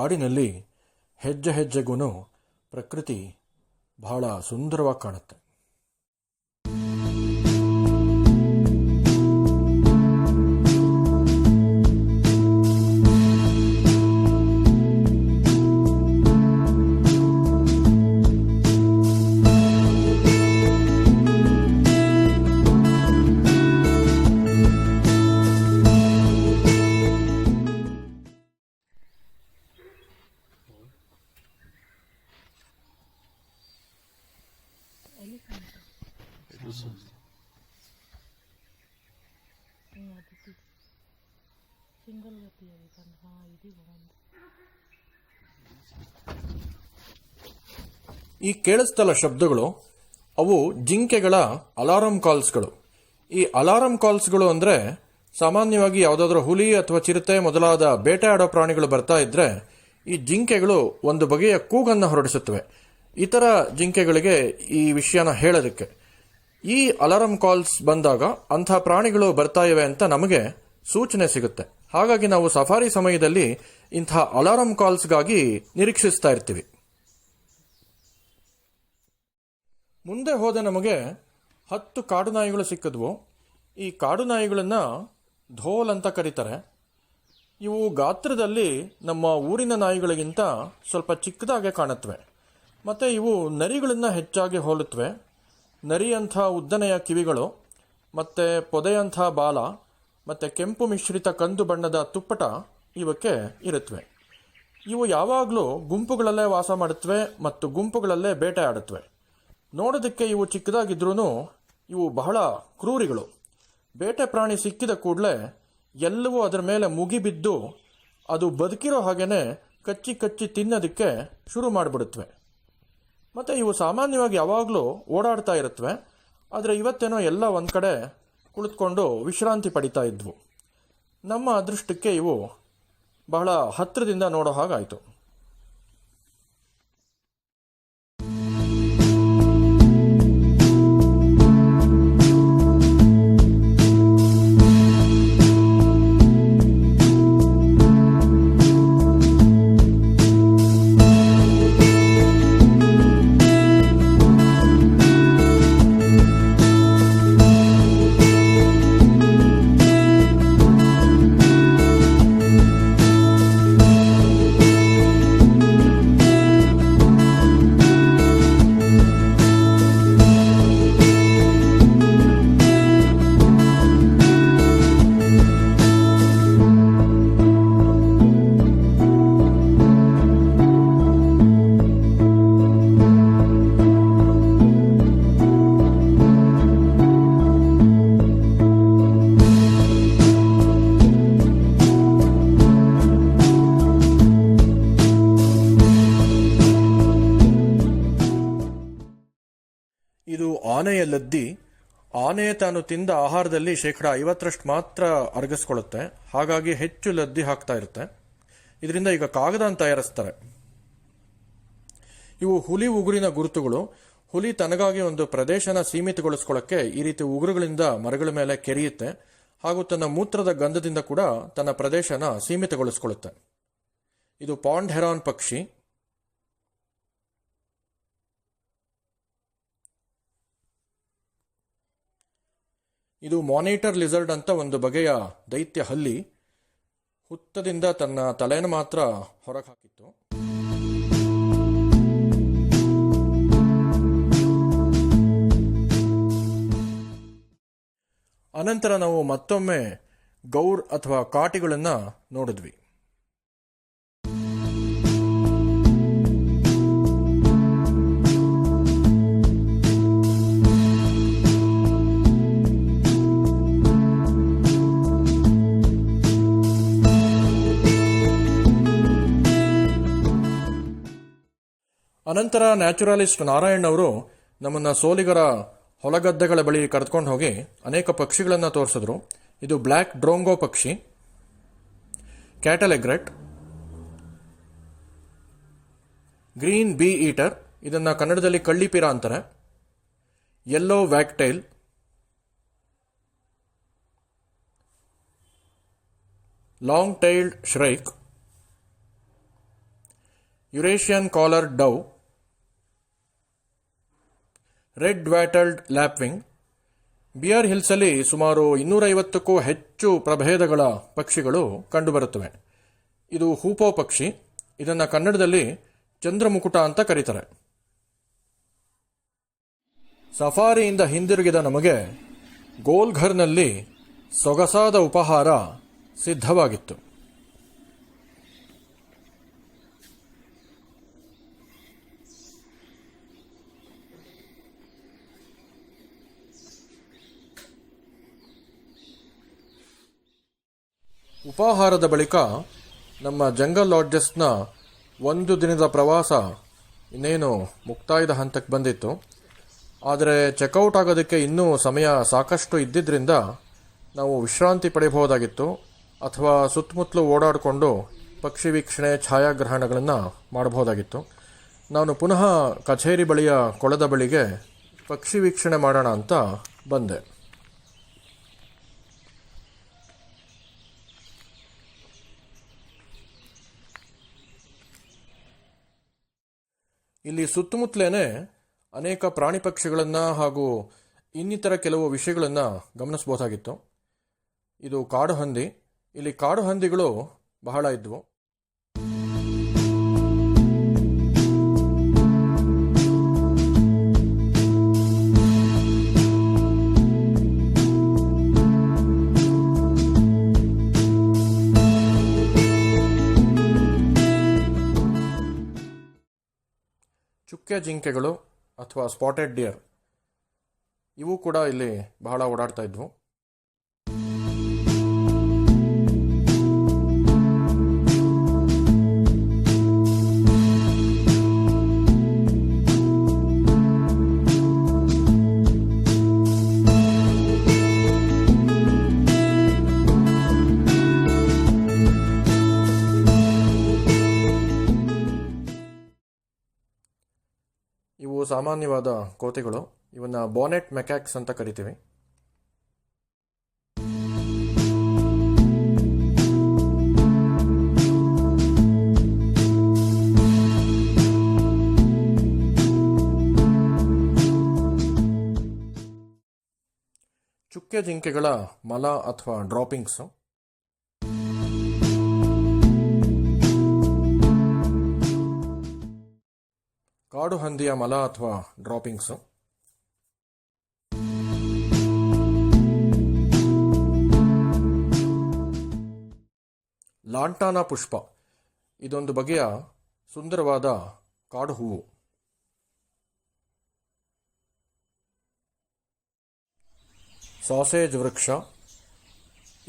ಕಾಡಿನಲ್ಲಿ ಹೆಜ್ಜೆ ಹೆಜ್ಜೆಗೂ ಪ್ರಕೃತಿ ಬಹಳ ಸುಂದರವಾಗಿ ಕಾಣುತ್ತೆ. సింగిల్ గా తీయాలి ఇది బాగుంది. ಈ ಕೇಳಿಸ್ತಲ್ಲ ಶಬ್ದಗಳು, ಅವು ಜಿಂಕೆಗಳ ಅಲಾರಂ ಕಾಲ್ಸ್ಗಳು. ಈ ಅಲಾರಂ ಕಾಲ್ಸ್ಗಳು ಅಂದರೆ ಸಾಮಾನ್ಯವಾಗಿ ಯಾವುದಾದ್ರೂ ಹುಲಿ ಅಥವಾ ಚಿರತೆ ಮೊದಲಾದ ಬೇಟೆಯಾಡೋ ಪ್ರಾಣಿಗಳು ಬರ್ತಾ ಇದ್ರೆ ಈ ಜಿಂಕೆಗಳು ಒಂದು ಬಗೆಯ ಕೂಗನ್ನು ಹೊರಡಿಸುತ್ತವೆ ಇತರ ಜಿಂಕೆಗಳಿಗೆ ಈ ವಿಷಯನ ಹೇಳೋದಕ್ಕೆ. ಈ ಅಲಾರಂ ಕಾಲ್ಸ್ ಬಂದಾಗ ಅಂಥ ಪ್ರಾಣಿಗಳು ಬರ್ತಾ ಇವೆ ಅಂತ ನಮಗೆ ಸೂಚನೆ ಸಿಗುತ್ತೆ. ಹಾಗಾಗಿ ನಾವು ಸಫಾರಿ ಸಮಯದಲ್ಲಿ ಇಂಥ ಅಲಾರಂ ಕಾಲ್ಸ್ಗಾಗಿ ನಿರೀಕ್ಷಿಸ್ತಾ ಇರ್ತೀವಿ. ಮುಂದೆ ಹೋದ ನಮಗೆ 10 ಕಾಡು ನಾಯಿಗಳು ಸಿಕ್ಕಿದ್ವು. ಈ ಕಾಡು ನಾಯಿಗಳನ್ನು ಧೋಲ್ ಅಂತ ಕರೀತಾರೆ. ಇವು ಗಾತ್ರದಲ್ಲಿ ನಮ್ಮ ಊರಿನ ನಾಯಿಗಳಿಗಿಂತ ಸ್ವಲ್ಪ ಚಿಕ್ಕದಾಗೆ ಕಾಣುತ್ತವೆ. ಮತ್ತು ಇವು ನರಿಗಳನ್ನು ಹೆಚ್ಚಾಗಿ ಹೋಲುತ್ತವೆ. ನರಿಯಂಥ ಉದ್ದನೆಯ ಕಿವಿಗಳು ಮತ್ತು ಪೊದೆಯಂಥ ಬಾಲ ಮತ್ತು ಕೆಂಪು ಮಿಶ್ರಿತ ಕಂದು ಬಣ್ಣದ ತುಪ್ಪಟ ಇವಕ್ಕೆ ಇರುತ್ತವೆ. ಇವು ಯಾವಾಗಲೂ ಗುಂಪುಗಳಲ್ಲೇ ವಾಸ ಮಾಡುತ್ತವೆ ಮತ್ತು ಗುಂಪುಗಳಲ್ಲೇ ಬೇಟೆ ಆಡುತ್ತವೆ. ನೋಡೋದಕ್ಕೆ ಇವು ಚಿಕ್ಕದಾಗಿದ್ರೂ ಇವು ಬಹಳ ಕ್ರೂರಿಗಳು. ಬೇಟೆ ಪ್ರಾಣಿ ಸಿಕ್ಕಿದ ಕೂಡಲೇ ಎಲ್ಲವೂ ಅದರ ಮೇಲೆ ಮುಗಿಬಿದ್ದು ಅದು ಬದುಕಿರೋ ಹಾಗೇನೆ ಕಚ್ಚಿ ಕಚ್ಚಿ ತಿನ್ನೋದಕ್ಕೆ ಶುರು ಮಾಡಿಬಿಡುತ್ತವೆ. ಮತ್ತು ಇವು ಸಾಮಾನ್ಯವಾಗಿ ಯಾವಾಗಲೂ ಓಡಾಡ್ತಾ ಇರುತ್ತವೆ. ಆದರೆ ಇವತ್ತೇನೋ ಎಲ್ಲ ಒಂದು ಕಡೆ ಕುಳಿತುಕೊಂಡು ವಿಶ್ರಾಂತಿ ಪಡಿತಾ ಇದ್ವು. ನಮ್ಮ ಅದೃಷ್ಟಕ್ಕೆ ಇವು ಬಹಳ ಹತ್ತಿರದಿಂದ ನೋಡೋ ಹಾಗಾಯಿತು. ಇದು ಆನೆಯ ಲದ್ದಿ. ಆನೆ ತಾನು ತಿಂದ ಆಹಾರದಲ್ಲಿ 50% ಮಾತ್ರ ಅರಗಿಸ್ಕೊಳ್ಳುತ್ತೆ. ಹಾಗಾಗಿ ಹೆಚ್ಚು ಲದ್ದಿ ಹಾಕ್ತಾ ಇರುತ್ತೆ. ಇದರಿಂದ ಈಗ ಕಾಗದ ತಯಾರಿಸ್ತಾರೆ. ಇವು ಹುಲಿ ಉಗುರಿನ ಗುರುತುಗಳು. ಹುಲಿ ತನಗಾಗಿ ಒಂದು ಪ್ರದೇಶನ ಸೀಮಿತಗೊಳಿಸ್ಕೊಳ್ಳೋಕ್ಕೆ ಈ ರೀತಿ ಉಗುರುಗಳಿಂದ ಮರಗಳ ಮೇಲೆ ಕೆರೆಯುತ್ತೆ. ಹಾಗೂ ತನ್ನ ಮೂತ್ರದ ಗಂಧದಿಂದ ಕೂಡ ತನ್ನ ಪ್ರದೇಶನ ಸೀಮಿತಗೊಳಿಸ್ಕೊಳ್ಳುತ್ತೆ. ಇದು ಪಾಂಡ್ ಹೆರಾನ್ ಪಕ್ಷಿ. ಇದು ಮಾನಿಟರ್ ಲಿಸರ್ಡ್ ಅಂತ ಒಂದು ಬಗೆಯ ದೈತ್ಯ ಹಲ್ಲಿ. ಹುತ್ತದಿಂದ ತನ್ನ ತಲೆಯನ್ನು ಮಾತ್ರ ಹೊರಗೆ ಹಾಕಿತ್ತು. ಅನಂತರ ನಾವು ಮತ್ತೊಮ್ಮೆ ಗೌರ್ ಅಥವಾ ಕಾಟಿಗಳನ್ನು ನೋಡಿದ್ವಿ. ಅನಂತರ ನ್ಯಾಚುರಲಿಸ್ಟ್ ನಾರಾಯಣ್ ಅವರು ನಮ್ಮನ್ನು ಸೋಲಿಗರ ಹೊಲಗದ್ದೆಗಳ ಬಳಿ ಕರೆದುಕೊಂಡು ಹೋಗಿ ಅನೇಕ ಪಕ್ಷಿಗಳನ್ನು ತೋರಿಸಿದ್ರು. ಇದು ಬ್ಲ್ಯಾಕ್ ಡ್ರೋಂಗೋ ಪಕ್ಷಿ, cattle egret, green bee eater, ಇದನ್ನು ಕನ್ನಡದಲ್ಲಿ ಕಳ್ಳಿಪೀರ ಅಂತಾರೆ, yellow wagtail, long tailed shrike, Eurasian collar dove, red wattled lapwing. Bear ಹಿಲ್ಸಲ್ಲಿ ಸುಮಾರು 250ಕ್ಕೂ ಹೆಚ್ಚು ಪ್ರಭೇದಗಳ ಪಕ್ಷಿಗಳು ಕಂಡುಬರುತ್ತವೆ. ಇದು ಹೂಪೋ ಪಕ್ಷಿ. ಇದನ್ನು ಕನ್ನಡದಲ್ಲಿ ಚಂದ್ರಮುಕುಟ ಅಂತ ಕರೀತಾರೆ. ಸಫಾರಿಯಿಂದ ಹಿಂದಿರುಗಿದ ನಮಗೆ ಗೋಲ್ಘರ್ನಲ್ಲಿ ಸೊಗಸಾದ ಉಪಹಾರ ಸಿದ್ಧವಾಗಿತ್ತು. ಉಪಾಹಾರದ ಬಳಿಕ ನಮ್ಮ ಜಂಗಲ್ ಲಾಡ್ಜಸ್ನ ಒಂದು ದಿನದ ಪ್ರವಾಸ ಇನ್ನೇನು ಮುಕ್ತಾಯದ ಹಂತಕ್ಕೆ ಬಂದಿತ್ತು. ಆದರೆ ಚೆಕ್ಔಟ್ ಆಗೋದಕ್ಕೆ ಇನ್ನೂ ಸಮಯ ಸಾಕಷ್ಟು ಇದ್ದಿದ್ದರಿಂದ ನಾವು ವಿಶ್ರಾಂತಿ ಪಡೆಯಬಹುದಾಗಿತ್ತು ಅಥವಾ ಸುತ್ತಮುತ್ತಲು ಓಡಾಡಿಕೊಂಡು ಪಕ್ಷಿ ವೀಕ್ಷಣೆ ಛಾಯಾಗ್ರಹಣಗಳನ್ನು ಮಾಡಬಹುದಾಗಿತ್ತು. ನಾನು ಪುನಃ ಕಚೇರಿ ಬಳಿಯ ಕೊಳದ ಬಳಿಗೆ ಪಕ್ಷಿ ವೀಕ್ಷಣೆ ಮಾಡೋಣ ಅಂತ ಬಂದೆ. ಇಲ್ಲಿ ಸುತ್ತಮುತ್ತಲೇನೆ ಅನೇಕ ಪ್ರಾಣಿ ಪಕ್ಷಿಗಳನ್ನು ಹಾಗೂ ಇನ್ನಿತರ ಕೆಲವು ವಿಷಯಗಳನ್ನು ಗಮನಿಸಬಹುದಾಗಿತ್ತು. ಇದು ಕಾಡು ಹಂದಿ. ಇಲ್ಲಿ ಕಾಡು ಹಂದಿಗಳು ಬಹಳ ಇದ್ವು. ಚುಕ್ಕೆ ಜಿಂಕೆಗಳು ಅಥವಾ ಸ್ಪಾಟೆಡ್ ಡಿಯರ್ ಇವು ಕೂಡ ಇಲ್ಲಿ ಬಹಳ ಓಡಾಡ್ತಾ ಇದ್ವು. ಇವು ಸಾಮಾನ್ಯವಾದ ಕೋತಿಗಳು. ಇವನ್ನ ಬಾನೆಟ್ ಮೆಕ್ಯಾಕ್ಸ್ ಅಂತ ಕರಿತೀವಿ. ಚುಕ್ಕೆ ಜಿಂಕೆಗಳ ಮಲ ಅಥವಾ ಡ್ರಾಪಿಂಗ್ಸ್. ಕಾಡು ಹಂದಿಯ ಮಲ ಅಥವಾ ಡ್ರಾಪಿಂಗ್ಸ್. ಲಾಂಟಾನಾ ಪುಷ್ಪ ಇದೊಂದು ಬಗೆಯ ಸುಂದರವಾದ ಕಾಡು ಹೂವು. ಸಾಸೇಜ್ ವೃಕ್ಷ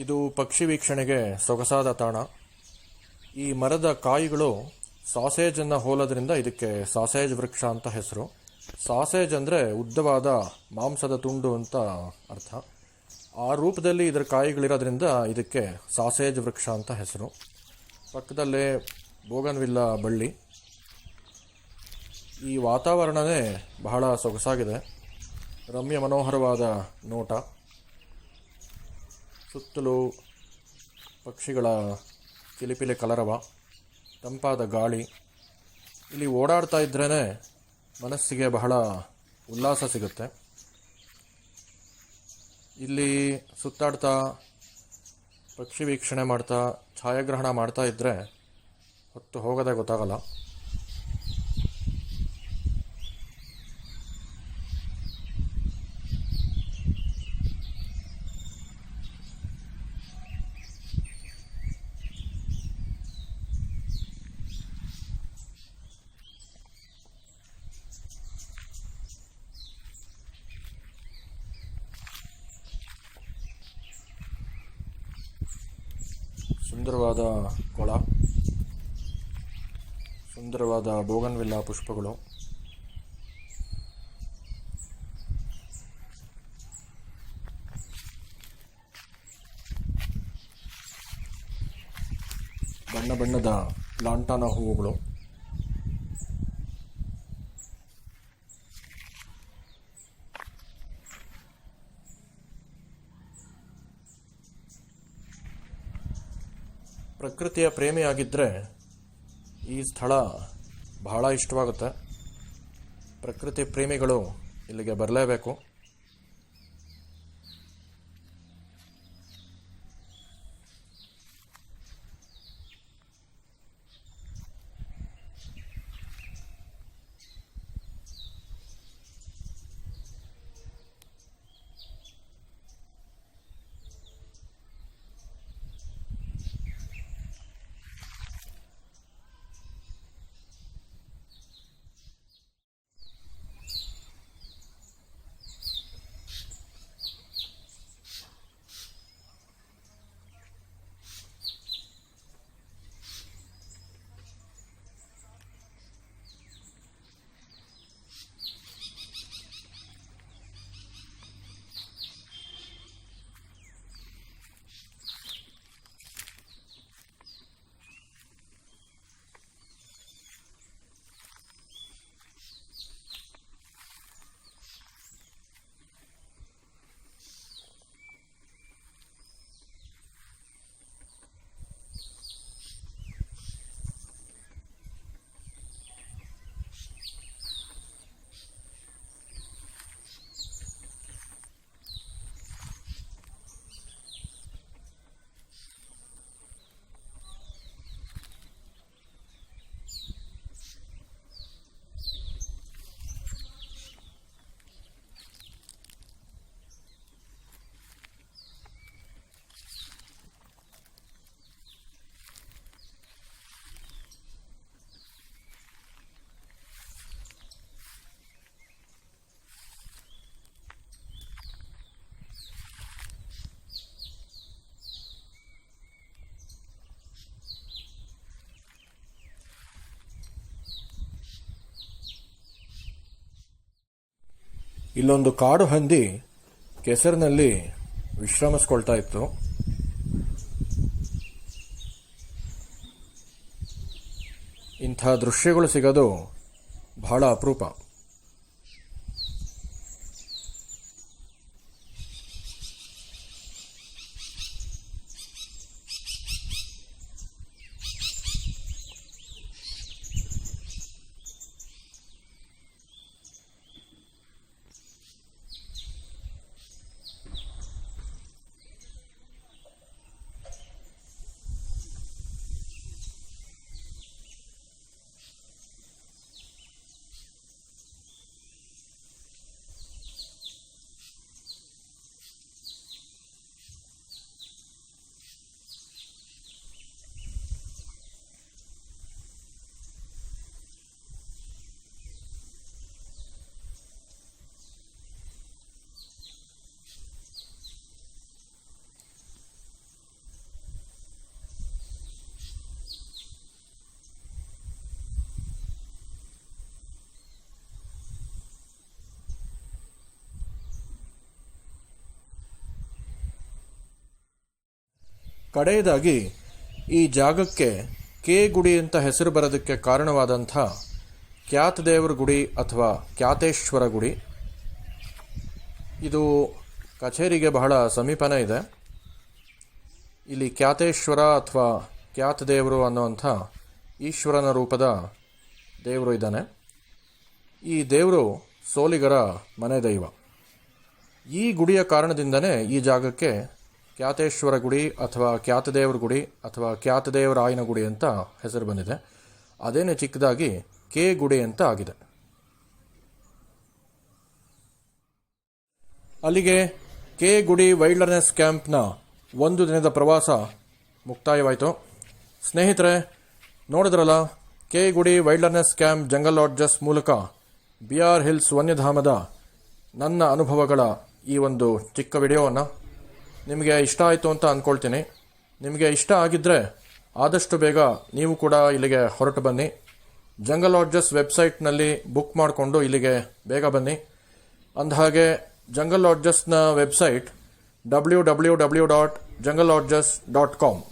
ಇದು ಪಕ್ಷಿ ವೀಕ್ಷಣೆಗೆ ಸೊಗಸಾದ ತಾಣ. ಈ ಮರದ ಕಾಯಿಗಳು ಸಾಸೇಜನ್ನು ಹೋಲೋದ್ರಿಂದ ಇದಕ್ಕೆ ಸಾಸೇಜ್ ವೃಕ್ಷ ಅಂತ ಹೆಸರು. ಸಾಸೇಜ್ ಅಂದರೆ ಉದ್ದವಾದ ಮಾಂಸದ ತುಂಡು ಅಂತ ಅರ್ಥ. ಆ ರೂಪದಲ್ಲಿ ಇದರ ಕಾಯಿಗಳಿರೋದ್ರಿಂದ ಇದಕ್ಕೆ ಸಾಸೇಜ್ ವೃಕ್ಷ ಅಂತ ಹೆಸರು. ಪಕ್ಕದಲ್ಲೇ ಬೋಗನ್ವಿಲ್ಲಾ ಬಳ್ಳಿ. ಈ ವಾತಾವರಣವೇ ಬಹಳ ಸೊಗಸಾಗಿದೆ. ರಮ್ಯ ಮನೋಹರವಾದ ನೋಟ. ಸುತ್ತಲೂ ಪಕ್ಷಿಗಳ ಕಿಲಿಪಿಲಿ ಕಲರವ, ತಂಪಾದ ಗಾಳಿ. ಇಲ್ಲಿ ಓಡಾಡ್ತಾ ಇದ್ರೇ ಮನಸ್ಸಿಗೆ ಬಹಳ ಉಲ್ಲಾಸ ಸಿಗುತ್ತೆ. ಇಲ್ಲಿ ಸುತ್ತಾಡ್ತಾ ಪಕ್ಷಿ ವೀಕ್ಷಣೆ ಮಾಡ್ತಾ ಛಾಯಾಗ್ರಹಣ ಮಾಡ್ತಾ ಇದ್ದರೆ ಹೊತ್ತು ಹೋಗೋದೇ ಗೊತ್ತಾಗಲ್ಲ. ಸುಂದರವಾದ ಕೊಳ, ಸುಂದರವಾದ ಬೋಗನ್ವಿಲ್ಲಾ ಪುಷ್ಪಗಳು. ಬಣ್ಣ ಬಣ್ಣದ ಲಾಂಟಾನಾ ಹೂವುಗಳು. ಪ್ರಕೃತಿಯ ಪ್ರೇಮಿಯಾಗಿದ್ದರೆ ಈ ಸ್ಥಳ ಬಹಳ ಇಷ್ಟವಾಗುತ್ತೆ. ಪ್ರಕೃತಿ ಪ್ರೇಮಿಗಳು ಇಲ್ಲಿಗೆ ಬರಲೇಬೇಕು. ಇಲ್ಲೊಂದು ಕಾಡು ಹಂದಿ ಕೆಸರಿನಲ್ಲಿ ವಿಶ್ರಮಿಸ್ಕೊಳ್ತಾ ಇತ್ತು. ಇಂಥ ದೃಶ್ಯಗಳು ಸಿಗೋದು ಬಹಳ ಅಪರೂಪ. ಕಡೆಯದಾಗಿ ಈ ಜಾಗಕ್ಕೆ ಕೆ ಗುಡಿ ಅಂತ ಹೆಸರು ಬರೋದಕ್ಕೆ ಕಾರಣವಾದಂಥ ಕ್ಯಾತದೇವರ ಗುಡಿ ಅಥವಾ ಕ್ಯಾತೇಶ್ವರ ಗುಡಿ. ಇದು ಕಚೇರಿಗೆ ಬಹಳ ಸಮೀಪನೇ ಇದೆ. ಇಲ್ಲಿ ಕ್ಯಾತೇಶ್ವರ ಅಥವಾ ಕ್ಯಾತದೇವರು ಅನ್ನುವಂಥ ಈಶ್ವರನ ರೂಪದ ದೇವರು ಇದ್ದಾನೆ. ಈ ದೇವರು ಸೋಲಿಗರ ಮನೆ ದೈವ. ಈ ಗುಡಿಯ ಕಾರಣದಿಂದನೇ ಈ ಜಾಗಕ್ಕೆ ಕ್ಯಾತೇಶ್ವರ ಗುಡಿ ಅಥವಾ ಕ್ಯಾತದೇವರ ಗುಡಿ ಅಥವಾ ಕ್ಯಾತದೇವರಾಯನ ಗುಡಿ ಅಂತ ಹೆಸರು ಬಂದಿದೆ. ಅದೇನೇ ಚಿಕ್ಕದಾಗಿ ಕೆ ಗುಡಿ ಅಂತ ಆಗಿದೆ. ಅಲ್ಲಿಗೆ ಕೆ ಗುಡಿ ವೈಲ್ಡ್ನೆಸ್ ಕ್ಯಾಂಪ್ನ ಒಂದು ದಿನದ ಪ್ರವಾಸ ಮುಕ್ತಾಯವಾಯಿತು. ಸ್ನೇಹಿತರೆ, ನೋಡಿದ್ರಲ್ಲ, ಕೆ ಗುಡಿ ವೈಲ್ಡ್ನೆಸ್ ಕ್ಯಾಂಪ್ ಜಂಗಲ್ ಲಾಡ್ಜಸ್ ಮೂಲಕ BR ಹಿಲ್ಸ್ ವನ್ಯಧಾಮದ ನನ್ನ ಅನುಭವಗಳ ಈ ಒಂದು ಚಿಕ್ಕ ವಿಡಿಯೋವನ್ನು ನಿಮಗೆ ಇಷ್ಟ ಆಯಿತು ಅಂತ ಅಂದ್ಕೊಳ್ತೀನಿ. ನಿಮಗೆ ಇಷ್ಟ ಆಗಿದ್ದರೆ ಆದಷ್ಟು ಬೇಗ ನೀವು ಕೂಡ ಇಲ್ಲಿಗೆ ಹೊರಟು ಬನ್ನಿ. ಜಂಗಲ್ ಲಾಡ್ಜಸ್ ವೆಬ್ಸೈಟ್ನಲ್ಲಿ ಬುಕ್ ಮಾಡಿಕೊಂಡು ಇಲ್ಲಿಗೆ ಬೇಗ ಬನ್ನಿ. ಅಂದಹಾಗೆ ಜಂಗಲ್ ಲಾಡ್ಜಸ್ನ ವೆಬ್ಸೈಟ್ www.jungleLodges.com.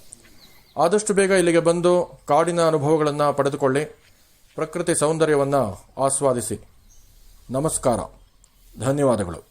ಆದಷ್ಟು ಬೇಗ ಇಲ್ಲಿಗೆ ಬಂದು ಕಾಡಿನ ಅನುಭವಗಳನ್ನು ಪಡೆದುಕೊಳ್ಳಿ, ಪ್ರಕೃತಿ ಸೌಂದರ್ಯವನ್ನು ಆಸ್ವಾದಿಸಿ. ನಮಸ್ಕಾರ, ಧನ್ಯವಾದಗಳು.